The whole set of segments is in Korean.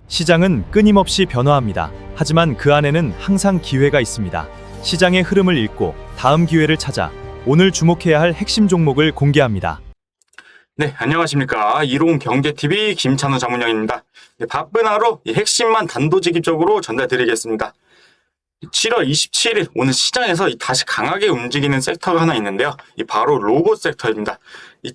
시장은 끊임없이 변화합니다. 하지만 그 안에는 항상 기회가 있습니다. 시장의 흐름을 읽고 다음 기회를 찾아 오늘 주목해야 할 핵심 종목을 공개합니다. 네, 안녕하십니까. 이롱경제TV 김찬우 자문영입니다. 바쁜 하루 핵심만 단도직입적으로 전달드리겠습니다. 7월 27일 오늘 시장에서 다시 강하게 움직이는 섹터가 하나 있는데요. 바로 로봇 섹터입니다.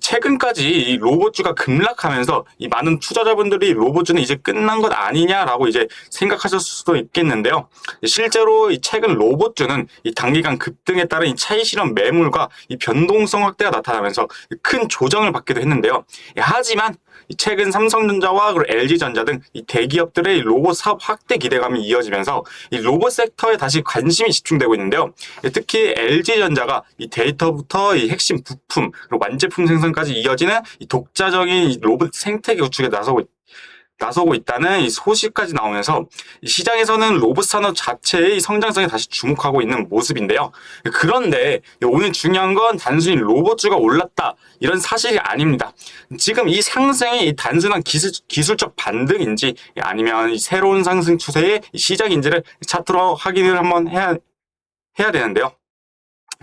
최근까지 이 로봇주가 급락하면서 많은 투자자분들이 로봇주는 이제 끝난 것 아니냐라고 이제 생각하셨을 수도 있겠는데요. 실제로 최근 로봇주는 단기간 급등에 따른 차이 실현 매물과 변동성 확대가 나타나면서 큰 조정을 받기도 했는데요. 하지만 최근 삼성전자와 그리고 LG전자 등 대기업들의 로봇 사업 확대 기대감이 이어지면서 로봇 섹터에 다시 관심이 집중되고 있는데요. 특히 LG전자가 데이터부터 핵심 부품 그리고 완제품 생산까지 이어지는 독자적인 로봇 생태계 구축에 나서고 있다는 소식까지 나오면서 시장에서는 로봇 산업 자체의 성장성에 다시 주목하고 있는 모습인데요. 그런데 오늘 중요한 건 단순히 로봇주가 올랐다 이런 사실이 아닙니다. 지금 이 상승이 단순한 기술적 반등인지 아니면 새로운 상승 추세의 시작인지를 차트로 확인을 한번 해야 되는데요.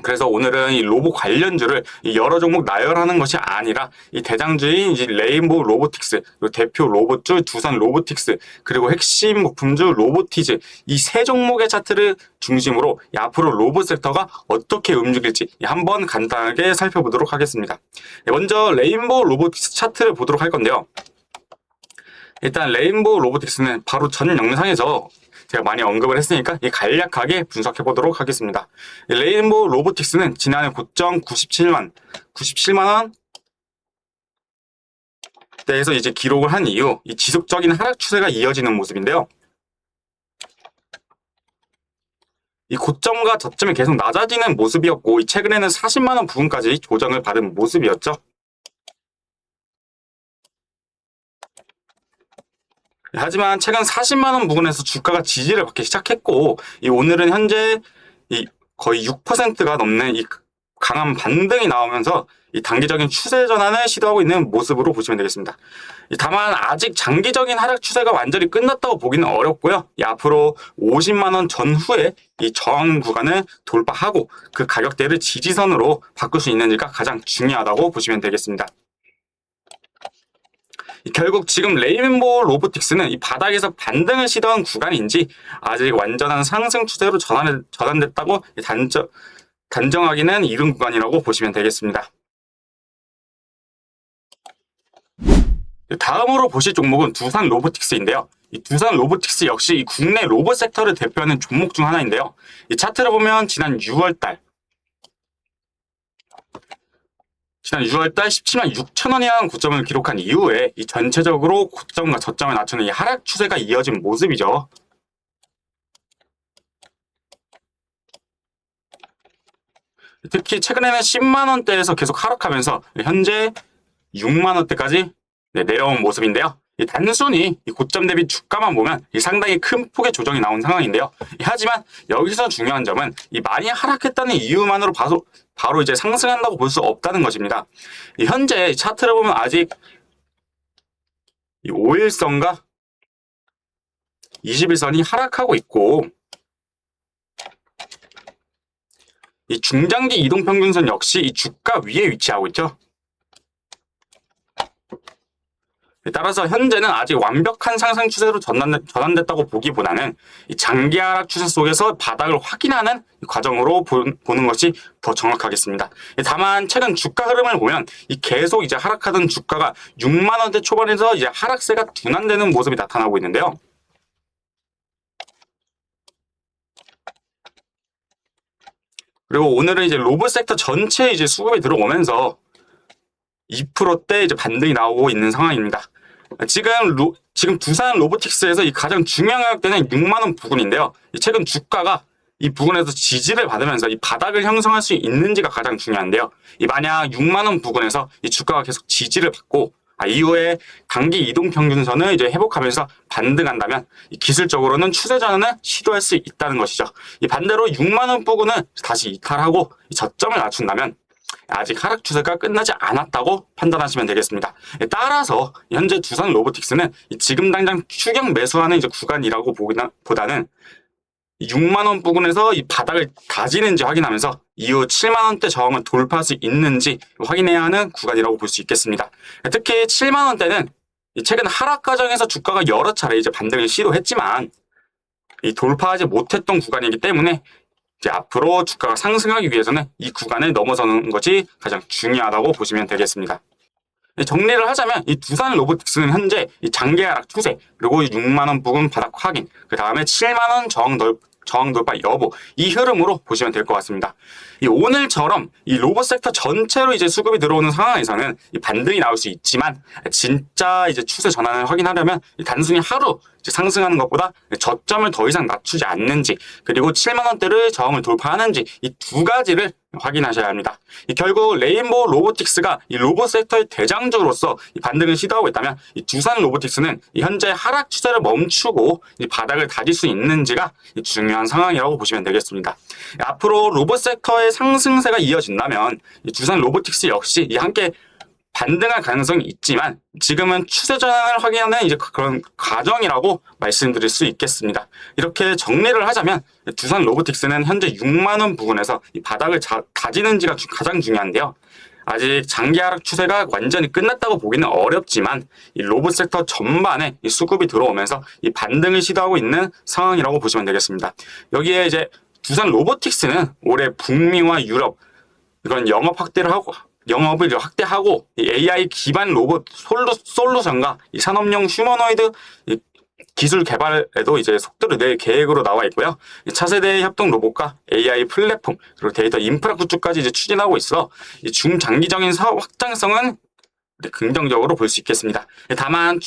그래서 오늘은 이 로봇 관련주를 여러 종목 나열하는 것이 아니라 대장주인 레인보우 로보틱스, 그리고 대표 로봇주 두산 로보틱스, 그리고 핵심 부품주 로보티즈 이 세 종목의 차트를 중심으로 앞으로 로봇 섹터가 어떻게 움직일지 한번 간단하게 살펴보도록 하겠습니다. 먼저 레인보우 로보틱스 차트를 보도록 할 건데요. 일단 레인보우 로보틱스는 바로 전 영상에서 제가 많이 언급을 했으니까 간략하게 분석해 보도록 하겠습니다. 레인보우 로보틱스는 지난해 고점 97만 원 대에서 이제 기록을 한 이후 지속적인 하락 추세가 이어지는 모습인데요. 이 고점과 저점이 계속 낮아지는 모습이었고 최근에는 40만 원 부근까지 조정을 받은 모습이었죠. 하지만 최근 40만 원 부근에서 주가가 지지를 받기 시작했고 오늘은 현재 거의 6%가 넘는 강한 반등이 나오면서 단기적인 추세 전환을 시도하고 있는 모습으로 보시면 되겠습니다. 다만 아직 장기적인 하락 추세가 완전히 끝났다고 보기는 어렵고요. 앞으로 50만 원 전후에 저항 구간을 돌파하고 그 가격대를 지지선으로 바꿀 수 있는지가 가장 중요하다고 보시면 되겠습니다. 결국 지금 레인보우 로보틱스는 바닥에서 반등을 시도한 구간인지 아직 완전한 상승 추세로 전환됐다고 단정하기는 이른 구간이라고 보시면 되겠습니다. 다음으로 보실 종목은 두산 로보틱스인데요. 두산 로보틱스 역시 국내 로봇 섹터를 대표하는 종목 중 하나인데요. 차트를 보면 지난 6월달 17만 6천 원이라는 고점을 기록한 이후에 전체적으로 고점과 저점을 낮추는 하락 추세가 이어진 모습이죠. 특히 최근에는 10만 원대에서 계속 하락하면서 현재 6만 원대까지 내려온 모습인데요. 단순히 고점 대비 주가만 보면 상당히 큰 폭의 조정이 나온 상황인데요. 하지만 여기서 중요한 점은 많이 하락했다는 이유만으로 바로 이제 상승한다고 볼 수 없다는 것입니다. 현재 차트를 보면 아직 5일선과 21선이 하락하고 있고 중장기 이동평균선 역시 주가 위에 위치하고 있죠. 따라서 현재는 아직 완벽한 상승 추세로 전환됐다고 보기보다는 장기 하락 추세 속에서 바닥을 확인하는 과정으로 보는 것이 더 정확하겠습니다. 다만 최근 주가 흐름을 보면 계속 이제 하락하던 주가가 6만 원대 초반에서 이제 하락세가 둔환되는 모습이 나타나고 있는데요. 그리고 오늘은 이제 로봇 섹터 전체에 이제 수급이 들어오면서 2%대 이제 반등이 나오고 있는 상황입니다. 지금 두산 로보틱스에서 가장 중요한 가격대는 6만 원 부근인데요. 최근 주가가 이 부근에서 지지를 받으면서 바닥을 형성할 수 있는지가 가장 중요한데요. 만약 6만 원 부근에서 주가가 계속 지지를 받고 이후에 단기 이동 평균선을 이제 회복하면서 반등한다면 기술적으로는 추세 전환을 시도할 수 있다는 것이죠. 반대로 6만 원 부근은 다시 이탈하고 저점을 낮춘다면 아직 하락 추세가 끝나지 않았다고 판단하시면 되겠습니다. 따라서 현재 두산 로보틱스는 지금 당장 추격 매수하는 이제 구간이라고 보다는 6만 원 부근에서 이 바닥을 다지는지 확인하면서 이후 7만 원대 저항을 돌파할 수 있는지 확인해야 하는 구간이라고 볼 수 있겠습니다. 특히 7만 원대는 최근 하락 과정에서 주가가 여러 차례 이제 반등을 시도했지만 이 돌파하지 못했던 구간이기 때문에 이제 앞으로 주가가 상승하기 위해서는 이 구간을 넘어서는 것이 가장 중요하다고 보시면 되겠습니다. 정리를 하자면 이 두산 로보틱스는 현재 이 장기 하락 추세, 그리고 6만 원 부근 바닥 확인, 그 다음에 7만 원 저항 돌파 여부, 이 흐름으로 보시면 될 것 같습니다. 이 오늘처럼 이 로봇 섹터 전체로 이제 수급이 들어오는 상황에서는 이 반등이 나올 수 있지만, 진짜 이제 추세 전환을 확인하려면 단순히 하루 이제 상승하는 것보다 저점을 더 이상 낮추지 않는지, 그리고 7만 원대를 저항을 돌파하는지, 이 두 가지를 확인하셔야 합니다. 결국 레인보우 로보틱스가 이 로봇 섹터의 대장주로서 이 반등을 시도하고 있다면, 이 두산 로보틱스는 이 현재 하락 추세를 멈추고 이 바닥을 다질 수 있는지가 중요한 상황이라고 보시면 되겠습니다. 앞으로 로봇 섹터의 상승세가 이어진다면 이 두산 로보틱스 역시 이 함께 반등할 가능성이 있지만, 지금은 추세 전환을 확인하는 이제 그런 과정이라고 말씀드릴 수 있겠습니다. 이렇게 정리를 하자면 두산 로보틱스는 현재 6만 원 부근에서 이 바닥을 다지는지가 가장 중요한데요. 아직 장기 하락 추세가 완전히 끝났다고 보기는 어렵지만, 이 로봇 섹터 전반에 이 수급이 들어오면서 이 반등을 시도하고 있는 상황이라고 보시면 되겠습니다. 여기에 이제 두산 로보틱스는 올해 북미와 유럽 이런 영업을 확대하고 이 AI 기반 로봇 솔루션과 이 산업용 휴머노이드 기술 개발에도 이제 속도를 낼 계획으로 나와 있고요. 차세대 협동 로봇과 AI 플랫폼, 그리고 데이터 인프라 구축까지 이제 추진하고 있어 중장기적인 사업 확장성은 긍정적으로 볼 수 있겠습니다. 다만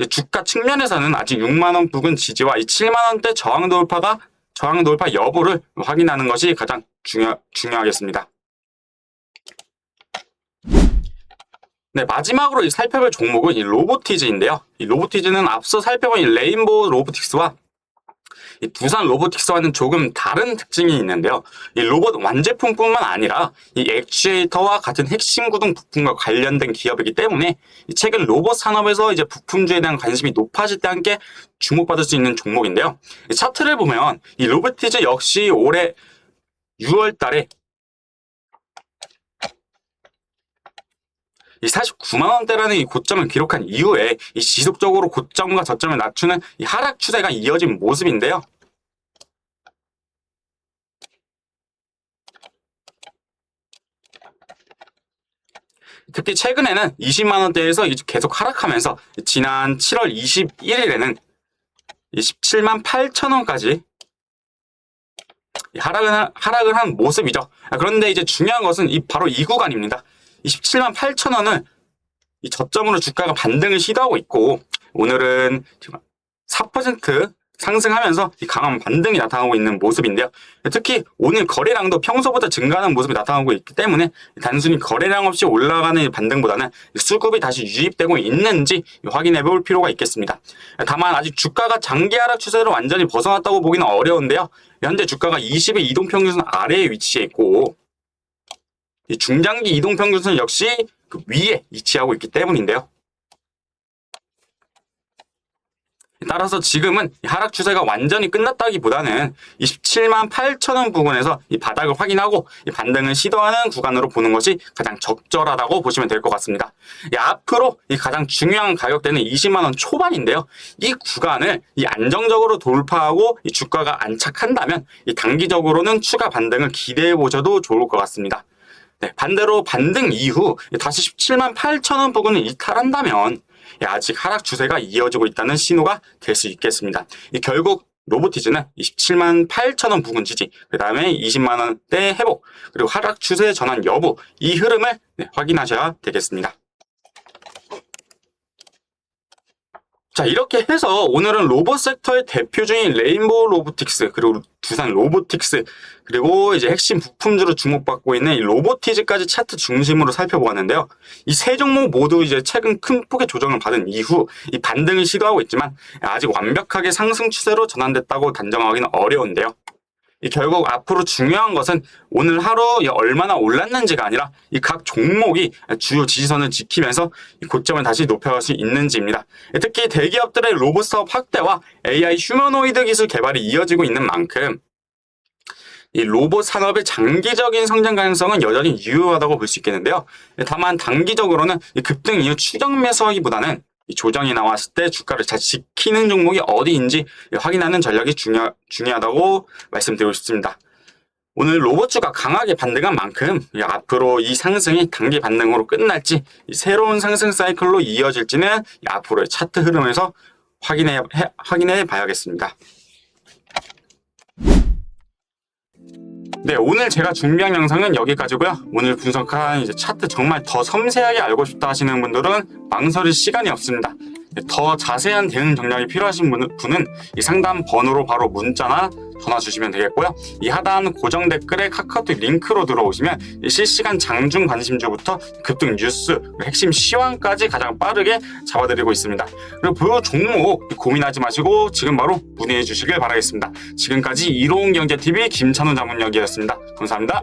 주가 측면에서는 아직 6만 원 부근 지지와 이 7만 원대 저항 돌파 여부를 확인하는 것이 가장 중요하겠습니다. 네, 마지막으로 살펴볼 종목은 이 로보티즈인데요. 이 로보티즈는 앞서 살펴본 이 레인보우 로보틱스와 이 두산 로보틱스와는 조금 다른 특징이 있는데요. 이 로봇 완제품뿐만 아니라 이 액추에이터와 같은 핵심 구동 부품과 관련된 기업이기 때문에 최근 로봇 산업에서 이제 부품주에 대한 관심이 높아질 때 함께 주목받을 수 있는 종목인데요. 이 차트를 보면 이 로보티즈 역시 올해 6월 달에 이 49만 원대라는 이 고점을 기록한 이후에 이 지속적으로 고점과 저점을 낮추는 이 하락 추세가 이어진 모습인데요. 특히 최근에는 20만 원대에서 계속 하락하면서 지난 7월 21일에는 17만 8천 원까지 하락을 한 모습이죠. 그런데 이제 중요한 것은 바로 이 구간입니다. 27만 8천 원을 이 저점으로 주가가 반등을 시도하고 있고, 오늘은 4% 상승하면서 이 강한 반등이 나타나고 있는 모습인데요. 특히 오늘 거래량도 평소보다 증가하는 모습이 나타나고 있기 때문에 단순히 거래량 없이 올라가는 반등보다는 수급이 다시 유입되고 있는지 확인해 볼 필요가 있겠습니다. 다만 아직 주가가 장기 하락 추세를 완전히 벗어났다고 보기는 어려운데요. 현재 주가가 20일 이동평균선 아래에 위치해 있고, 이 중장기 이동평균선 역시 그 위에 위치하고 있기 때문인데요. 따라서 지금은 하락 추세가 완전히 끝났다기보다는 27만 8천 원 부근에서 이 바닥을 확인하고 이 반등을 시도하는 구간으로 보는 것이 가장 적절하다고 보시면 될 것 같습니다. 앞으로 이 가장 중요한 가격대는 20만 원 초반인데요. 이 구간을 안정적으로 돌파하고 이 주가가 안착한다면 이 단기적으로는 추가 반등을 기대해 보셔도 좋을 것 같습니다. 네, 반대로 반등 이후 다시 17만 8천 원 부근을 이탈한다면 아직 하락 추세가 이어지고 있다는 신호가 될 수 있겠습니다. 결국 로보티즈는 27만 8천 원 부근 지지, 그 다음에 20만 원대 회복, 그리고 하락 추세 전환 여부, 이 흐름을 확인하셔야 되겠습니다. 자, 이렇게 해서 오늘은 로봇 섹터의 대표주인 레인보우 로보틱스, 그리고 두산 로보틱스, 그리고 이제 핵심 부품주로 주목받고 있는 이 로보티즈까지 차트 중심으로 살펴보았는데요. 이 세 종목 모두 이제 최근 큰 폭의 조정을 받은 이후 이 반등을 시도하고 있지만 아직 완벽하게 상승 추세로 전환됐다고 단정하기는 어려운데요. 결국 앞으로 중요한 것은 오늘 하루 얼마나 올랐는지가 아니라 이 각 종목이 주요 지지선을 지키면서 이 고점을 다시 높여갈 수 있는지입니다. 특히 대기업들의 로봇 사업 확대와 AI 휴머노이드 기술 개발이 이어지고 있는 만큼 이 로봇 산업의 장기적인 성장 가능성은 여전히 유효하다고 볼 수 있겠는데요. 다만 단기적으로는 이 급등 이후 추격 매수하기보다는 이 조정이 나왔을 때 주가를 잘 지키는 종목이 어디인지 확인하는 전략이 중요하다고 말씀드리고 싶습니다. 오늘 로봇주가 강하게 반등한 만큼 앞으로 이 상승이 단기 반등으로 끝날지 새로운 상승 사이클로 이어질지는 앞으로의 차트 흐름에서 확인해 봐야겠습니다. 네, 오늘 제가 준비한 영상은 여기까지고요. 오늘 분석한 차트 정말 더 섬세하게 알고 싶다 하시는 분들은 망설일 시간이 없습니다. 더 자세한 대응 전략이 필요하신 분은 이 상담 번호로 바로 문자나 전화 주시면 되겠고요. 이 하단 고정 댓글에 카카오톡 링크로 들어오시면 실시간 장중 관심주부터 급등 뉴스, 핵심 시황까지 가장 빠르게 잡아드리고 있습니다. 그리고 그 종목 고민하지 마시고 지금 바로 문의해 주시길 바라겠습니다. 지금까지 이로운 경제TV 김찬우 자문역이었습니다. 감사합니다.